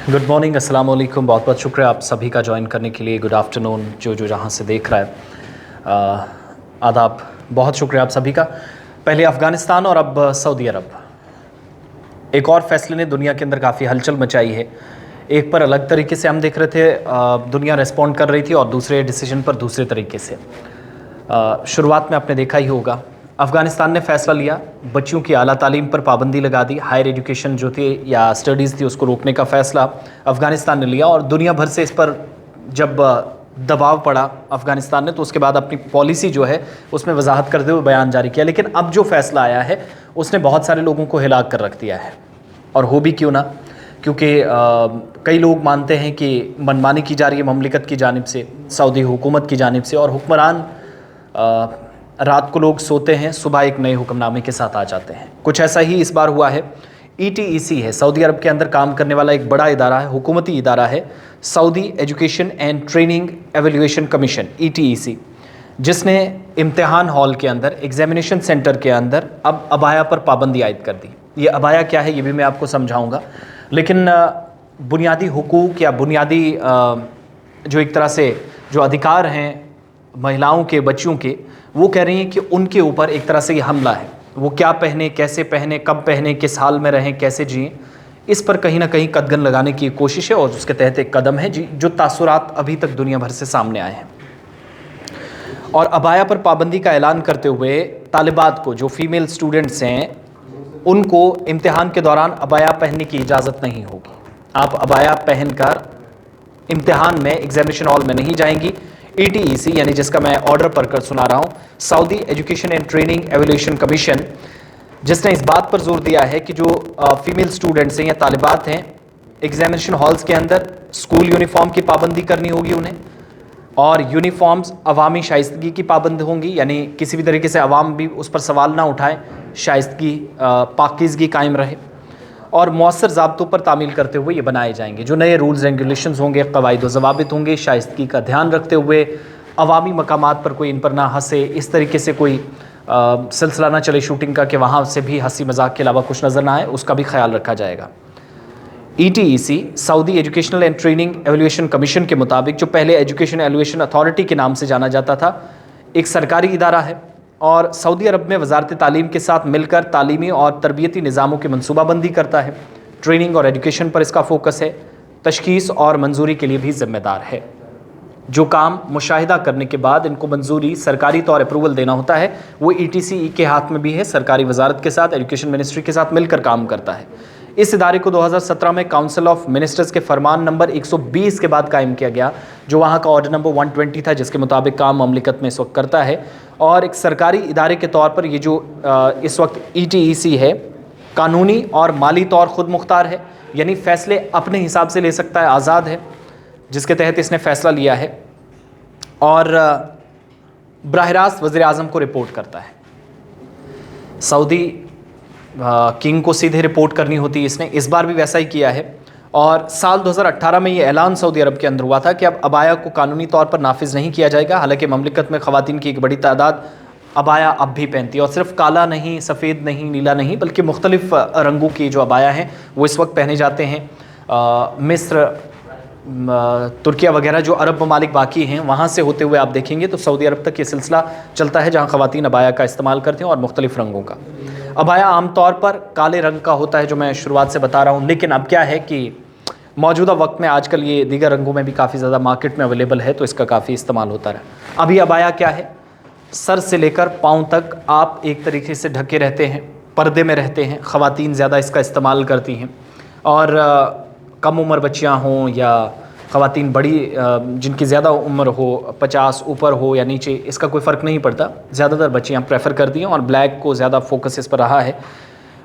Good morning, अस्सलाम वालेकुम। बहुत बहुत शुक्रिया आप सभी का ज्वाइन करने के लिए। गुड आफ्टरनून जो जहाँ से देख रहा है, आदाब। बहुत शुक्रिया आप सभी का। पहले अफ़गानिस्तान और अब सऊदी अरब, एक और फैसले ने दुनिया के अंदर काफ़ी हलचल मचाई है। एक पर अलग तरीके से हम देख रहे थे, दुनिया रिस्पॉन्ड कर रही थी, और दूसरे डिसीजन पर दूसरे तरीके से। शुरुआत में आपने देखा ही होगा, अफ़गानिस्तान ने फ़ैसला लिया, बच्चियों की आला तालीम पर पाबंदी लगा दी। हायर एजुकेशन जो थी या स्टडीज़ थी उसको रोकने का फ़ैसला अफ़गानिस्तान ने लिया, और दुनिया भर से इस पर जब दबाव पड़ा अफ़गानिस्तान ने, तो उसके बाद अपनी पॉलिसी जो है उसमें वजाहत करते हुए बयान जारी किया। लेकिन अब जो फ़ैसला आया है उसने बहुत सारे लोगों को हिला कर रख दिया है, और हो भी क्यों ना, क्योंकि कई लोग मानते हैं कि मनमानी की जा रही है ममलिकत की जानिब से, सऊदी हुकूमत की जानिब से, और हुक्मरान रात को लोग सोते हैं, सुबह एक नए हुक्मनामे के साथ आ जाते हैं। कुछ ऐसा ही इस बार हुआ है। ETEC है, सऊदी अरब के अंदर काम करने वाला एक बड़ा इदारा है, हुकूमती इदारा है, Saudi education and training evaluation commission ETEC, जिसने इम्तिहान हॉल के अंदर, एग्जामिनेशन सेंटर के अंदर अब अबाया पर पाबंदी आयद कर दी। ये अबाया क्या है ये भी मैं आपको समझाऊंगा, लेकिन बुनियादी हुकूक या बुनियादी जो एक तरह से जो अधिकार हैं महिलाओं के, बच्चियों के, वो कह रही हैं कि उनके ऊपर एक तरह से ये हमला है। वो क्या पहने, कैसे पहने, कब पहने, किस हाल में रहें, कैसे जिएं, इस पर कहीं ना कहीं कदगन लगाने की कोशिश है, और उसके तहत एक कदम है जो तासुरात अभी तक दुनिया भर से सामने आए हैं। और अबाया पर पाबंदी का ऐलान करते हुए तालिबात को, जो फीमेल स्टूडेंट्स हैं, उनको इम्तिहान के दौरान अबाया पहनने की इजाज़त नहीं होगी। आप अबाया पहनकर इम्तिहान में, एग्जामिनेशन हॉल में नहीं जाएंगी। ETEC यानी जिसका मैं ऑर्डर पढ़कर सुना रहा हूँ, Saudi education and training evaluation commission, जिसने इस बात पर जोर दिया है कि जो फीमेल स्टूडेंट्स हैं या तालिबात हैं, एग्जामिनेशन हॉल्स के अंदर स्कूल यूनिफॉर्म की पाबंदी करनी होगी उन्हें, और यूनिफॉर्म्स अवामी शाइस्तगी की पाबंद होंगी, यानी किसी भी तरीके से अवाम भी उस पर सवाल ना उठाए, शाइस्तगी, पाकीज़गी कायम रहे, और मौसर ज़ाब्तों पर तामील करते हुए ये बनाए जाएंगे। जो नए रूल्स रेगुलेशंस होंगे, कवायद व ज़वाबित होंगे, शाइस्तगी का ध्यान रखते हुए, अवामी मकामात पर कोई इन पर ना हंसे, इस तरीके से कोई सिलसिला ना चले शूटिंग का कि वहाँ से भी हंसी मजाक के अलावा कुछ नज़र ना आए, उसका भी ख्याल रखा जाएगा। ETEC Saudi educational and training evaluation commission के मुताबिक, जो पहले एजुकेशन एवेल्यूएशन अथॉरिटी के नाम से जाना जाता था, एक सरकारी इदारा है, और सऊदी अरब में वजारत तालीम के साथ मिलकर तालीमी और तरबियती निज़ामों की मनसूबाबंदी करता है। ट्रेनिंग और एजुकेशन पर इसका फोकस है, तशखीस और मंजूरी के लिए भी ज़िम्मेदार है। जो काम मुशाहिदा करने के बाद इनको मंजूरी, सरकारी तौर अप्रूवल देना होता है, वो ETEC के हाथ में भी है। सरकारी वजारत के साथ, एजुकेशन मिनिस्ट्री के साथ मिलकर काम करता है। इस इदारे को 2017 में काउंसिल ऑफ मिनिस्टर्स के फरमान नंबर 120 के बाद कायम किया गया, जो वहाँ का ऑर्डर नंबर 120 था, जिसके मुताबिक काम ममलिकत में इस वक्त करता है। और एक सरकारी इदारे के तौर पर ये जो इस वक्त ETEC है, कानूनी और माली तौर खुद मुख्तार है, यानी फ़ैसले अपने हिसाब से ले सकता है, आज़ाद है, जिसके तहत इसने फ़ैसला लिया है, और बराह रास्त वज़ीर आज़म को रिपोर्ट करता है। सऊदी किंग को सीधे रिपोर्ट करनी होती है इसने, इस बार भी वैसा ही किया है। और साल 2018 में ये ऐलान सऊदी अरब के अंदर हुआ था कि अब अबाया को कानूनी तौर पर नाफिज नहीं किया जाएगा। हालांकि ममलिकत में ख़वातीन की एक बड़ी तादाद अबाया अब भी पहनती है, और सिर्फ काला नहीं, सफ़ेद नहीं, नीला नहीं, बल्कि मुख्तलिफ़ रंगों की जो अबाया हैं वो इस वक्त पहने जाते हैं। मिस्र, तुर्किया वगैरह जो अरब ममालिक बाकी हैं, वहाँ से होते हुए आप देखेंगे तो सऊदी अरब तक ये सिलसिला चलता है, जहाँ ख़वातीन अबाया का इस्तेमाल करते हैं, और मुख्तलिफ़ रंगों का। अबाया आमतौर पर काले रंग का होता है, जो मैं शुरुआत से बता रहा हूँ, लेकिन अब क्या है कि मौजूदा वक्त में आजकल ये दीगर रंगों में भी काफ़ी ज़्यादा मार्केट में अवेलेबल है, तो इसका काफ़ी इस्तेमाल होता रहा। अभी अबाया क्या है, सर से लेकर पाँव तक आप एक तरीके से ढके रहते हैं, पर्दे में रहते हैं। ख़वातीन ज़्यादा इसका इस्तेमाल करती हैं, और कम उम्र बच्चियाँ हों या ख़वातीन बड़ी जिनकी ज़्यादा उम्र हो, 50 ऊपर हो या नीचे, इसका कोई फ़र्क नहीं पड़ता। ज़्यादातर बच्चियाँ प्रेफर करती हैं, और ब्लैक को ज़्यादा फोकस इस पर रहा है।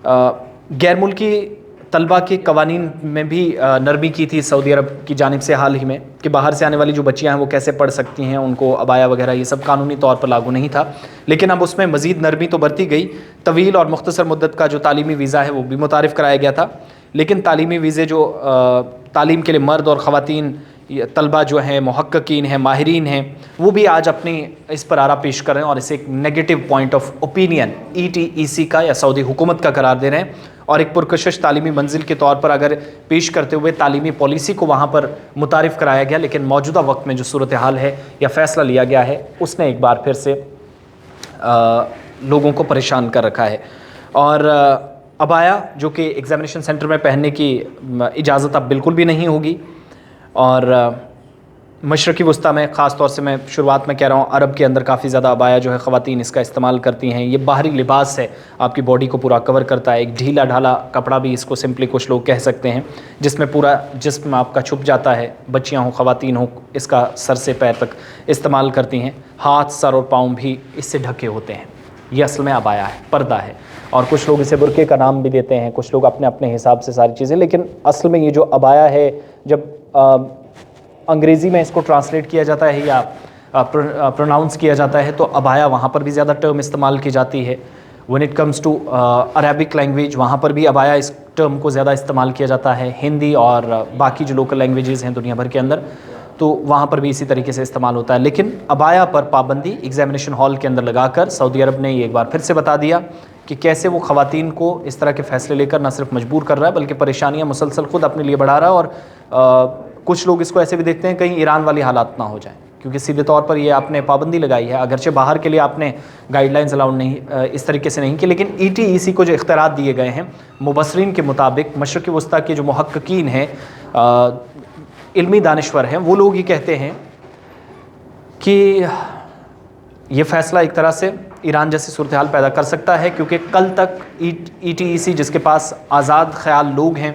गैर मुल्की तलबा के कवानीन में भी नरमी की थी सऊदी अरब की जानिब से हाल ही में, कि बाहर से आने वाली जो बच्चियाँ हैं वो कैसे पढ़ सकती हैं, उनको अबाया वगैरह ये सब कानूनी तौर पर लागू नहीं था। लेकिन अब उसमें मज़ीद नरमी तो बरती गई। तवील और मुख्तसर मुद्दत का जो तालीमी वीज़ा है वो भी मुतारिफ़ कराया गया था, लेकिन तालीमी वीज़े जो तालीम के लिए मर्द और ख़वातीन طلبہ جو ہیں، محققین ہیں، ماہرین ہیں، وہ بھی آج اپنی اس پر آرا پیش کر رہے ہیں اور اسے ایک negative point of opinion ETEC کا یا سعودی حکومت کا قرار دے رہے ہیں، اور ایک پرکشش تعلیمی منزل کے طور پر اگر پیش کرتے ہوئے تعلیمی پالیسی کو وہاں پر متعارف کرایا گیا، لیکن موجودہ وقت میں جو صورتحال ہے یا فیصلہ لیا گیا ہے اس نے ایک بار پھر سے لوگوں کو پریشان کر رکھا ہے۔ اور عبایا جو کہ ایگزامینیشن سینٹر میں پہننے کی اجازت اب بالکل بھی نہیں ہوگی، اور مشرقی وسطیٰ میں خاص طور سے میں شروعات میں کہہ رہا ہوں عرب کے اندر کافی زیادہ عبایا جو ہے خواتین اس کا استعمال کرتی ہیں۔ یہ باہری لباس ہے، آپ کی باڈی کو پورا کور کرتا ہے، ایک ڈھیلا ڈھالا کپڑا بھی اس کو سمپلی کچھ لوگ کہہ سکتے ہیں، جس میں پورا جسم آپ کا چھپ جاتا ہے، بچیاں ہوں خواتین ہوں اس کا سر سے پیر تک استعمال کرتی ہیں، ہاتھ سر اور پاؤں بھی اس سے ڈھکے ہوتے ہیں۔ یہ اصل میں عبایا ہے، پردہ ہے، اور کچھ لوگ اسے برقعے کا نام بھی دیتے ہیں، کچھ لوگ اپنے اپنے حساب سے ساری چیزیں، لیکن اصل میں یہ جو عبایا ہے جب انگریزی میں اس کو ٹرانسلیٹ کیا جاتا ہے یا پروناؤنس کیا جاتا ہے تو عبایا وہاں پر بھی زیادہ ٹرم استعمال کی جاتی ہے۔ when it comes to Arabic language وہاں پر بھی عبایا اس ٹرم کو زیادہ استعمال کیا جاتا ہے، ہندی اور باقی جو لوکل لینگویجز ہیں دنیا بھر کے اندر تو وہاں پر بھی اسی طریقے سے استعمال ہوتا ہے۔ لیکن عبایا پر پابندی ایگزامینیشن ہال کے اندر لگا کر سعودی عرب نے یہ ایک بار پھر سے بتا دیا کہ کیسے وہ خواتین کو اس طرح کے فیصلے لے کر نہ صرف مجبور کر رہا ہے بلکہ پریشانیاں مسلسل خود اپنے لیے بڑھا رہا ہے، اور کچھ لوگ اس کو ایسے بھی دیکھتے ہیں کہیں ایران والی حالات نہ ہو جائیں، کیونکہ سیدھے طور پر یہ آپ نے پابندی لگائی ہے، اگرچہ باہر کے لیے آپ نے گائیڈ لائنز الاؤڈ نہیں اس طریقے سے نہیں کی، لیکن ETEC کو جو اختیارات دیے گئے ہیں مبصرین کے مطابق مشرقی وسطیٰ کے جو محققین ہیں، علمی دانشور ہیں، وہ لوگ یہ کہتے ہیں کہ یہ فیصلہ ایک طرح سے ایران جیسی صورتحال پیدا کر سکتا ہے، کیونکہ کل تک ETEC جس کے پاس آزاد خیال لوگ ہیں،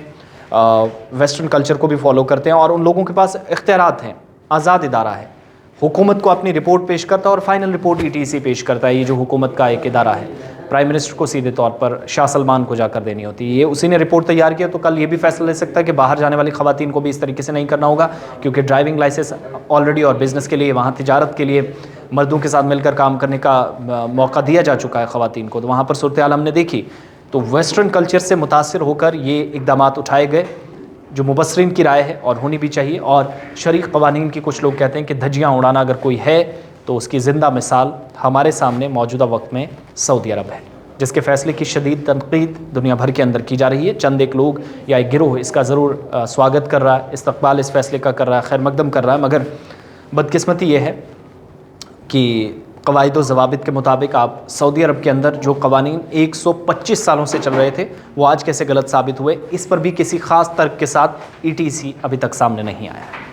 ویسٹرن کلچر کو بھی فالو کرتے ہیں اور ان لوگوں کے پاس اختیارات ہیں، آزاد ادارہ ہے، حکومت کو اپنی رپورٹ پیش کرتا ہے اور فائنل رپورٹ ETEC پیش کرتا ہے۔ یہ جو حکومت کا ایک ادارہ ہے، پرائم منسٹر کو سیدھے طور پر شاہ سلمان کو جا کر دینی ہوتی ہے، یہ اسی نے رپورٹ تیار کیا، تو کل یہ بھی فیصلہ لے سکتا ہے کہ باہر جانے والی خواتین کو بھی اس طریقے سے نہیں کرنا ہوگا، کیونکہ ڈرائیونگ لائسنس آلریڈی اور بزنس کے لیے وہاں تجارت کے لیے مردوں کے ساتھ مل کر کام کرنے کا موقع دیا جا چکا ہے خواتین کو، تو وہاں پر صورتحال ہم نے دیکھی۔ تو ویسٹرن کلچر سے متاثر ہو کر یہ اقدامات اٹھائے گئے جو مبصرین کی رائے ہے اور ہونی بھی چاہیے، اور شرعی قوانین کی کچھ لوگ کہتے ہیں کہ دھجیاں اڑانا اگر کوئی ہے تو اس کی زندہ مثال ہمارے سامنے موجودہ وقت میں سعودی عرب ہے، جس کے فیصلے کی شدید تنقید دنیا بھر کے اندر کی جا رہی ہے۔ چند ایک لوگ یا ایک گروہ اس کا ضرور سواگت کر رہا ہے، استقبال اس فیصلے کا کر رہا ہے، خیر مقدم کر رہا ہے، مگر بدقسمتی یہ ہے کہ قواعد و ضوابط کے مطابق آپ سعودی عرب کے اندر جو قوانین 125 سالوں سے چل رہے تھے وہ آج کیسے غلط ثابت ہوئے، اس پر بھی کسی خاص ترک کے ساتھ ETEC ابھی تک سامنے نہیں آیا ہے۔